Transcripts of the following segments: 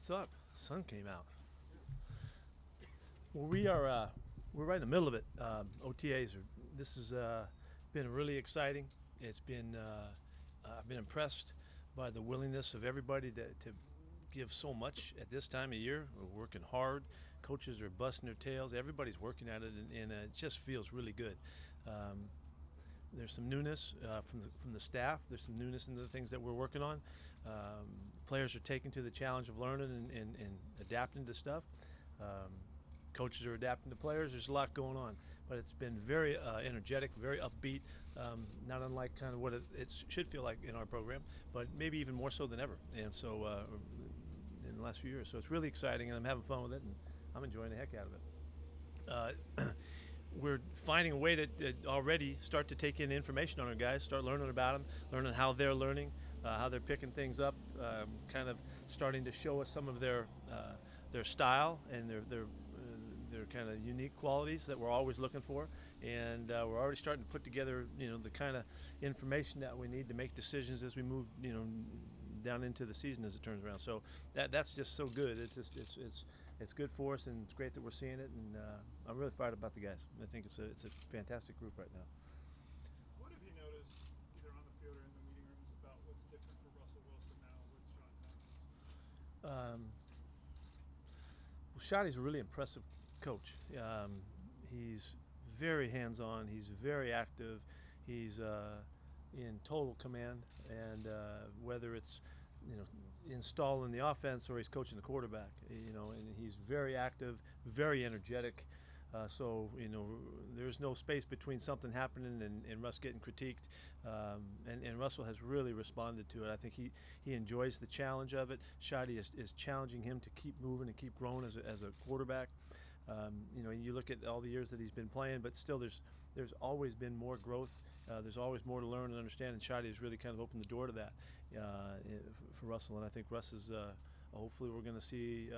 What's up? Sun came out. Well, we're right in the middle of it. OTAs are. This has been really exciting. It's been I've been impressed by the willingness of everybody to give so much at this time of year. We're working hard. Coaches are busting their tails. Everybody's working at it, and it just feels really good. Um, there's some newness from the staff. There's some newness in the things that we're working on. Players are taking to the challenge of learning and adapting to stuff. Um, Coaches are adapting to players. There's a lot going on, but it's been very energetic, very upbeat, not unlike kind of what it should feel like in our program, but maybe even more so than ever. And so in the last few years, so it's really exciting, and I'm having fun with it, and I'm enjoying the heck out of it. We're finding a way to already start to take in information on our guys, start learning about them, learning how they're learning, how they're picking things up, kind of starting to show us some of their style and their kind of unique qualities that we're always looking for, and we're already starting to put together, the kind of information that we need to make decisions as we move, down into the season as it turns around. So that's just so good. It's good for us, and it's great that we're seeing it. And I'm really fired about the guys. I think it's a fantastic group right now. What have you noticed, either on the field or in the meeting rooms, about what's different for Russell Wilson now with Sean Payton? Well, Shotty's a really impressive coach. He's very hands-on. He's very active. He's in total command, and whether it's installing the offense or he's coaching the quarterback, and he's very active, very energetic. So there's no space between something happening and Russ getting critiqued, and Russell has really responded to it. I think he enjoys the challenge of it. Shotty is challenging him to keep moving and keep growing as a quarterback. You look at all the years that he's been playing, but still there's always been more growth. There's always more to learn and understand, and Shotty has really kind of opened the door to that for Russell. And I think Russ is hopefully we're going to see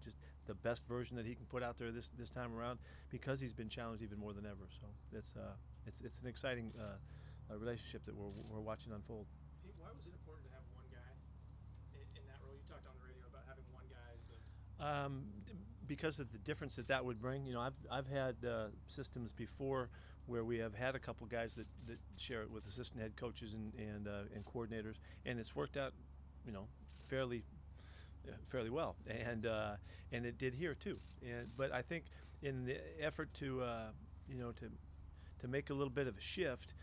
just the best version that he can put out there this time around, because he's been challenged even more than ever. So it's an exciting relationship that we're watching unfold. Pete, why was it important to have one guy in that role? You talked on the radio about having one guy as the because of the difference that would bring. I've had systems before where we have had a couple guys that share it with assistant head coaches and coordinators, and it's worked out, fairly well, and it did here too. But I think in the effort to make a little bit of a shift,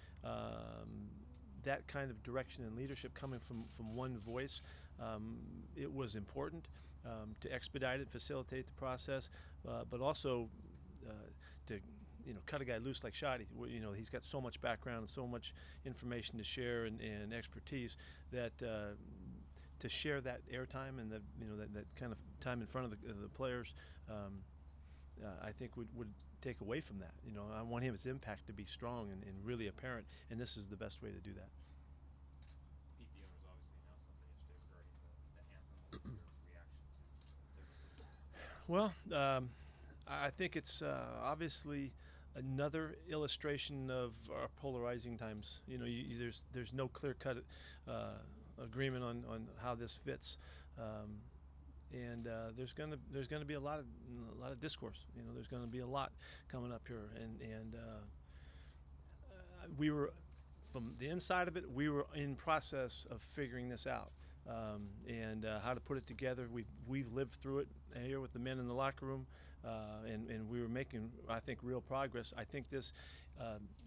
that kind of direction and leadership coming from one voice, it was important to expedite it, facilitate the process, but also to cut a guy loose like Shotty. He's got so much background and so much information to share and expertise that to share that airtime and that kind of time in front of the players, I think would take away from that. I want his impact to be strong and really apparent, and this is the best way to do that. Pete, the owners obviously announced something yesterday regarding the anthem. What was your reaction to their decision? Well, I think it's obviously another illustration of our polarizing times. There's no clear-cut agreement on how this fits, and there's gonna be a lot of discourse. There's gonna be a lot coming up here, and we were, from the inside of it, we were in process of figuring this out. And how to put it together. We've lived through it here with the men in the locker room, and we were making, I think, real progress. I think this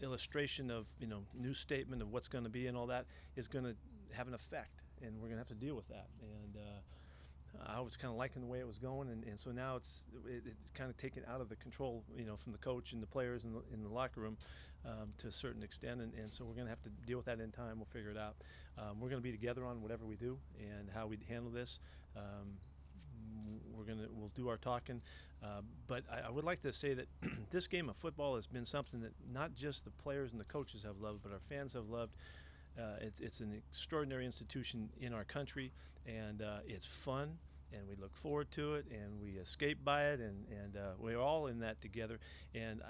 illustration of new statement of what's going to be and all that is going to have an effect, and we're going to have to deal with that. And I was kind of liking the way it was going, and so now it's kind of taken out of the control, from the coach and the players in the locker room to a certain extent, and so we're going to have to deal with that in time. We'll figure it out. We're going to be together on whatever we do and how we handle this. We'll do our talking, but I would like to say that this game of football has been something that not just the players and the coaches have loved, but our fans have loved. It's an extraordinary institution in our country, and it's fun, and we look forward to it, and we escape by it, and we're all in that together. And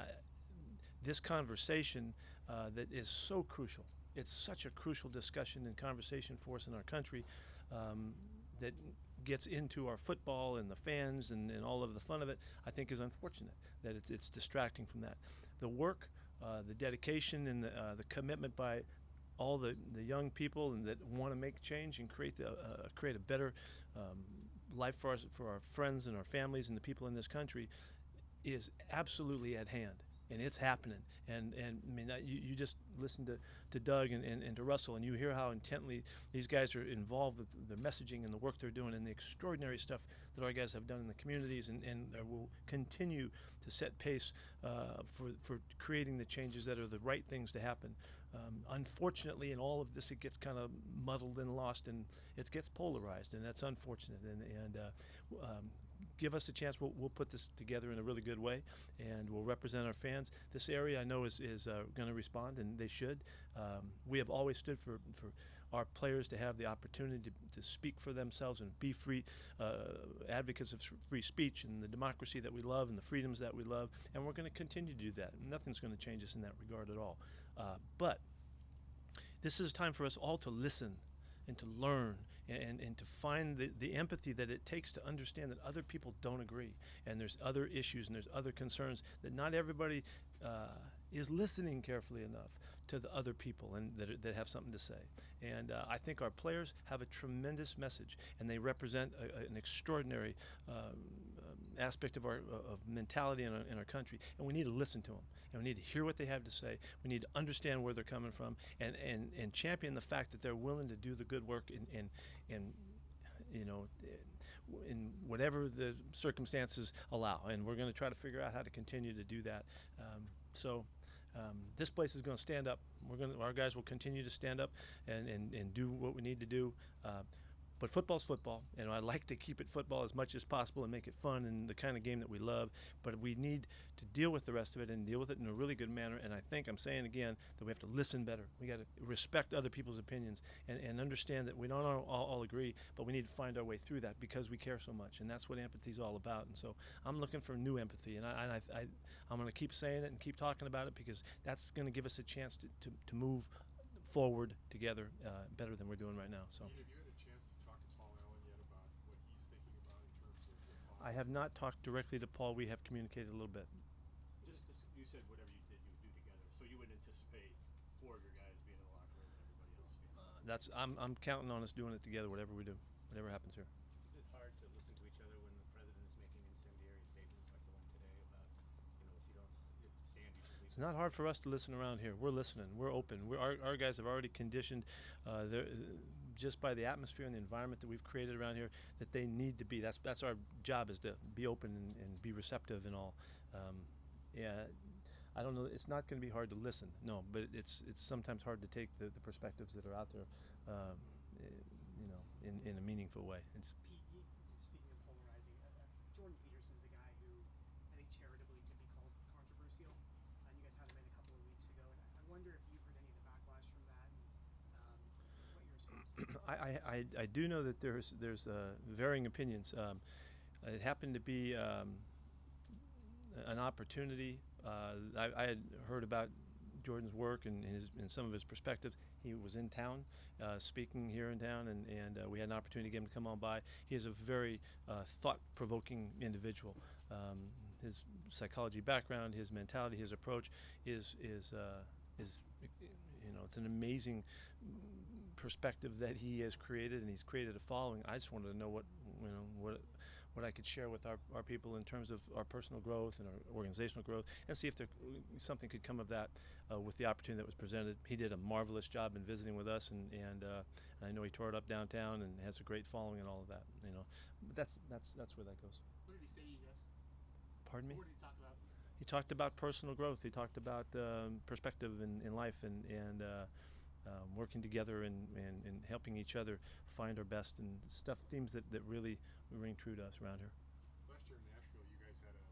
this conversation that is so crucial. It's such a crucial discussion and conversation for us in our country. that gets into our football and the fans and all of the fun of it, I think is unfortunate that it's distracting from that. The work, the dedication, and the commitment by all the young people and that want to make change and create a better life for our friends and our families and the people in this country is absolutely at hand. And it's happening. And I mean, you just listen to Doug and to Russell, and you hear how intently these guys are involved with the messaging and the work they're doing and the extraordinary stuff that our guys have done in the communities and will continue to set pace for creating the changes that are the right things to happen. Unfortunately, in all of this, it gets kind of muddled and lost, and it gets polarized, and that's unfortunate. And give us a chance. We'll put this together in a really good way, and we'll represent our fans. This area I know is going to respond, and they should. We have always stood for our players to have the opportunity to speak for themselves and be free advocates of free speech and the democracy that we love and the freedoms that we love, and we're going to continue to do that. Nothing's going to change us in that regard at all. But this is a time for us all to listen and to learn and to find the empathy that it takes to understand that other people don't agree and there's other issues and there's other concerns that not everybody is listening carefully enough to the other people and that have something to say. And I think our players have a tremendous message, and they represent an extraordinary aspect of our mentality in our country, and we need to listen to them, and we need to hear what they have to say. We need to understand where they're coming from, and champion the fact that they're willing to do the good work in you know, in whatever the circumstances allow, and we're going to try to figure out how to continue to do that. This place is going to stand up. Our guys will continue to stand up and do what we need to do. But football's football, and I like to keep it football as much as possible and make it fun and the kind of game that we love. But we need to deal with the rest of it and deal with it in a really good manner. And I think I'm saying again that we have to listen better. We got to respect other people's opinions and understand that we don't all agree, but we need to find our way through that because we care so much. And that's what empathy is all about. And so I'm looking for new empathy, and I'm going to keep saying it and keep talking about it because that's going to give us a chance to move forward together better than we're doing right now. So. I have not talked directly to Paul. We have communicated a little bit. You said whatever you did, you would do together. So you would anticipate 4 of your guys being in the locker room and everybody else being. I'm counting on us doing it together, whatever we do, whatever happens here. Is it hard to listen to each other when the president is making incendiary statements like the one today about, if you don't stand, you should leave? It's not hard for us to listen around here. We're listening. We're open. Our guys have already conditioned just by the atmosphere and the environment that we've created around here that they need to be. That's our job, is to be open and be receptive and all. I don't know. It's not going to be hard to listen, no, but it's sometimes hard to take the perspectives that are out there, in a meaningful way. It's Pete, speaking of polarizing, Jordan Peterson's a guy who I think charitably could be called controversial. You guys had him in a couple of weeks ago, and I wonder if you've heard any of the backlash from that and what your response is. I do know that there's varying opinions. It happened to be an opportunity. I had heard about Jordan's work and some of his perspectives. He was in town, speaking here in town, and we had an opportunity to get him to come on by. He is a very thought-provoking individual. His psychology background, his mentality, his approach is it's an amazing perspective that he has created, and he's created a following. I just wanted to know what I could share with our people in terms of our personal growth and our organizational growth, and see if something could come of that with the opportunity that was presented. He did a marvelous job in visiting with us, and I know he tore it up downtown and has a great following and all of that. But that's where that goes. What did he say to you guys? Pardon me? What did he talk about? He talked about personal growth. He talked about perspective in life and working together and helping each other find our best and themes that really ring true to us around here. Last year in Nashville, you guys had a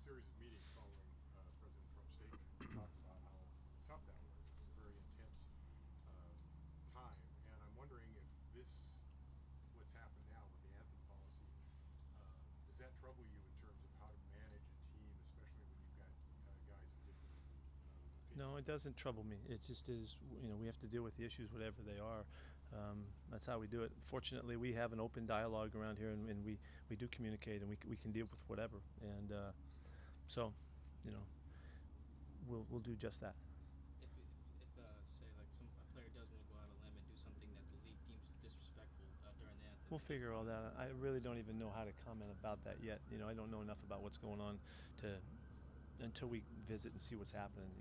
series of meetings following President Trump's statement. You talked about how tough that was. It was a very intense time. And I'm wondering if what's happened now with the anthem policy, does that trouble you in terms of how to manage a team, especially when you've got guys of different opinions? No, No, it doesn't trouble me. It just is, we have to deal with the issues, whatever they are. That's how we do it. Fortunately, we have an open dialogue around here, and we do communicate, and we can deal with whatever. And so, you know, we'll do just that. If say like a player does want to go out on a limb and do something that the league deems disrespectful during the anthem, We'll figure all that out. I really don't even know how to comment about that yet. I don't know enough about what's going on until we visit and see what's happening.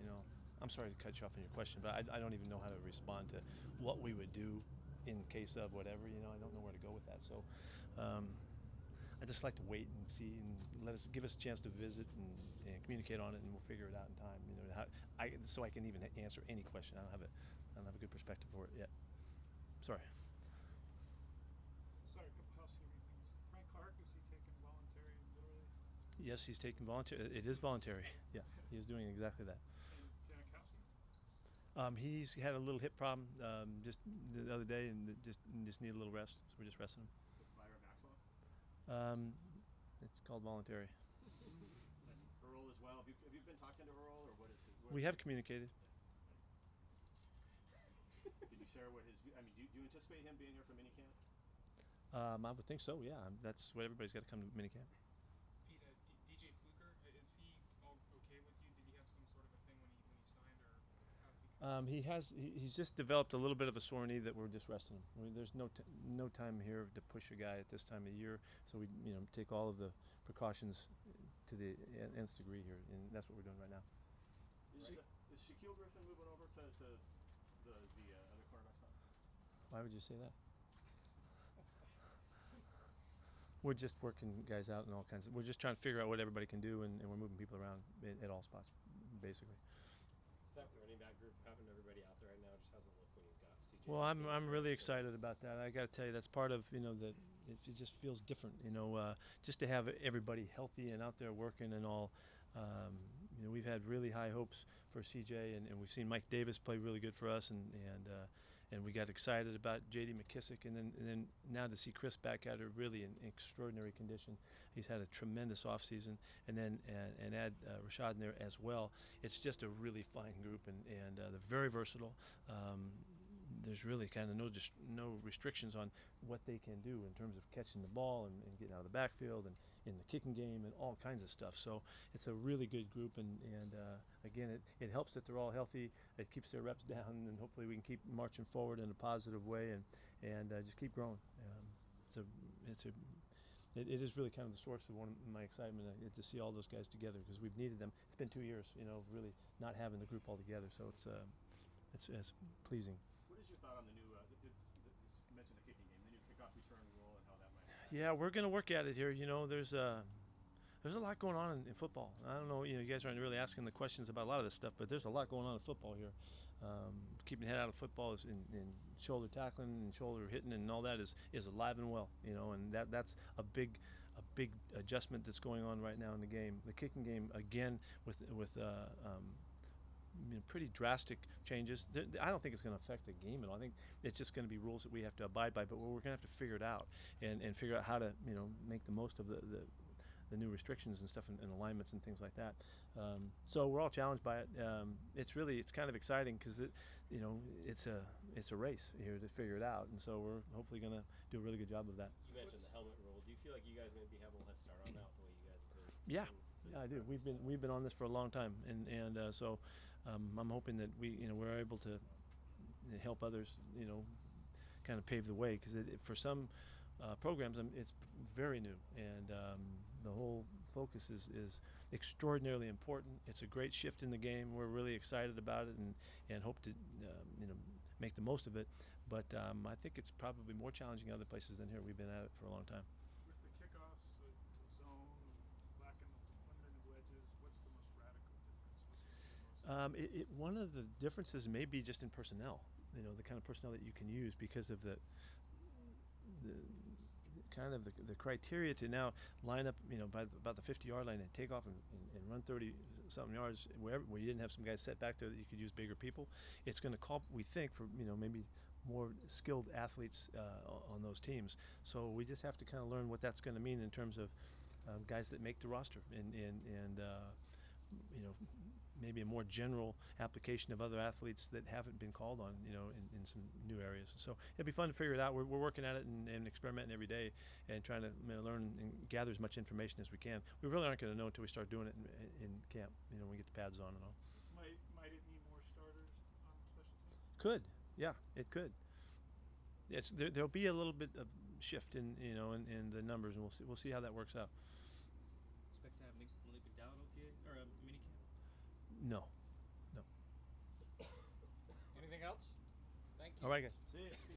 I'm sorry to cut you off on your question, but I don't even know how to respond to what we would do in case of whatever. I don't know where to go with that. So I just like to wait and see and give us a chance to visit and communicate on it, and we'll figure it out in time. So I can even answer any question. I don't have a good perspective for it yet. Sorry. Sorry, a couple housekeeping things. Frank Clark, is he taking voluntary, literally? Yes, he's taking voluntary. It is voluntary. Yeah, he is doing exactly that. And Janikowski? He's had a little hip problem just the other day, and just need a little rest. So we're just resting him. Byron Maxwell? It's called voluntary. And Earl as well. Have you been talking to Earl, or what is it? We have communicated. Can you share what his? I mean, do you anticipate him being here for minicamp? I would think so. Yeah, that's what everybody's got to come to minicamp. Pete, DJ Fluker, is he all okay with you? Did he have some sort of a thing when he signed, or how did he? He's just developed a little bit of a sore knee that we're just resting him. There's no time here to push a guy at this time of year, so we take all of the precautions to the nth degree here, and that's what we're doing right now. Is Shaquille Griffin moving over to the other cornerback spot? Why would you say that? We're just working guys out and all kinds of. We're just trying to figure out what everybody can do, and we're moving people around at all spots, basically. That running back group, having everybody out there right now, just hasn't looked when you've got CJ. Well, I'm really excited about that. I got to tell you, that's part of that. It just feels different, just to have everybody healthy and out there working and all. We've had really high hopes for CJ, and we've seen Mike Davis play really good for us, and we got excited about J.D. McKissick, and then now to see Chris back at it really in extraordinary condition. He's had a tremendous offseason, and then and add Rashad in there as well. It's just a really fine group, and they're very versatile. There's really kind of no restrictions on what they can do in terms of catching the ball and getting out of the backfield and in the kicking game and all kinds of stuff. So it's a really good group, and again, it helps that they're all healthy. It keeps their reps down, and hopefully we can keep marching forward in a positive way and just keep growing. It is really kind of the source of one of my excitement to see all those guys together, because we've needed them. It's been 2 years, really not having the group all together. So it's pleasing. What is your thought on the new? You mentioned the kicking game, the new kickoff return rule, and how that might impact? Yeah, we're going to work at it here. There's a lot going on in football. I don't know, you guys aren't really asking the questions about a lot of this stuff, but there's a lot going on in football here. Keeping the head out of football is in shoulder tackling and shoulder hitting and all that is alive and well, and that's a big adjustment that's going on right now in the game. The kicking game, again, with pretty drastic changes. I don't think it's going to affect the game at all. I think it's just going to be rules that we have to abide by, but we're going to have to figure it out and figure out how to make the most of the new restrictions and stuff and alignments and things like that. So we're all challenged by it. It's kind of exciting because it's a race here to figure it out, and so we're hopefully going to do a really good job of that. You mentioned the helmet rule. Do you feel like you guys maybe have a little head start on that, the way you guys have been? Yeah, I do. We've been on this for a long time, and so I'm hoping that we're able to help others, kind of pave the way, because for some programs it's very new, and the whole focus is extraordinarily important. It's a great shift in the game. We're really excited about it and hope to make the most of it. But I think it's probably more challenging other places than here. We've been at it for a long time. With the kickoffs, the zone, lacking unlimited wedges, what's the most radical difference? One of the differences may be just in personnel. The kind of personnel that you can use because of the kind of the criteria to now line up, by about the 50-yard line and take off and run 30-something yards where you didn't have some guys set back there that you could use bigger people. It's going to call, we think, for maybe more skilled athletes on those teams. So we just have to kind of learn what that's going to mean in terms of guys that make the roster and maybe a more general application of other athletes that haven't been called on, in some new areas. So it'd be fun to figure it out. We're working at it and experimenting every day and trying to learn and gather as much information as we can. We really aren't going to know until we start doing it in camp, when we get the pads on and all. Might it need more starters on special teams? Could, yeah, it could. There'll be a little bit of shift in the numbers, and we'll see how that works out. Expect to have Malik McDowell OTA or minicamp? No. Anything else? Thank you. All right, guys. See ya.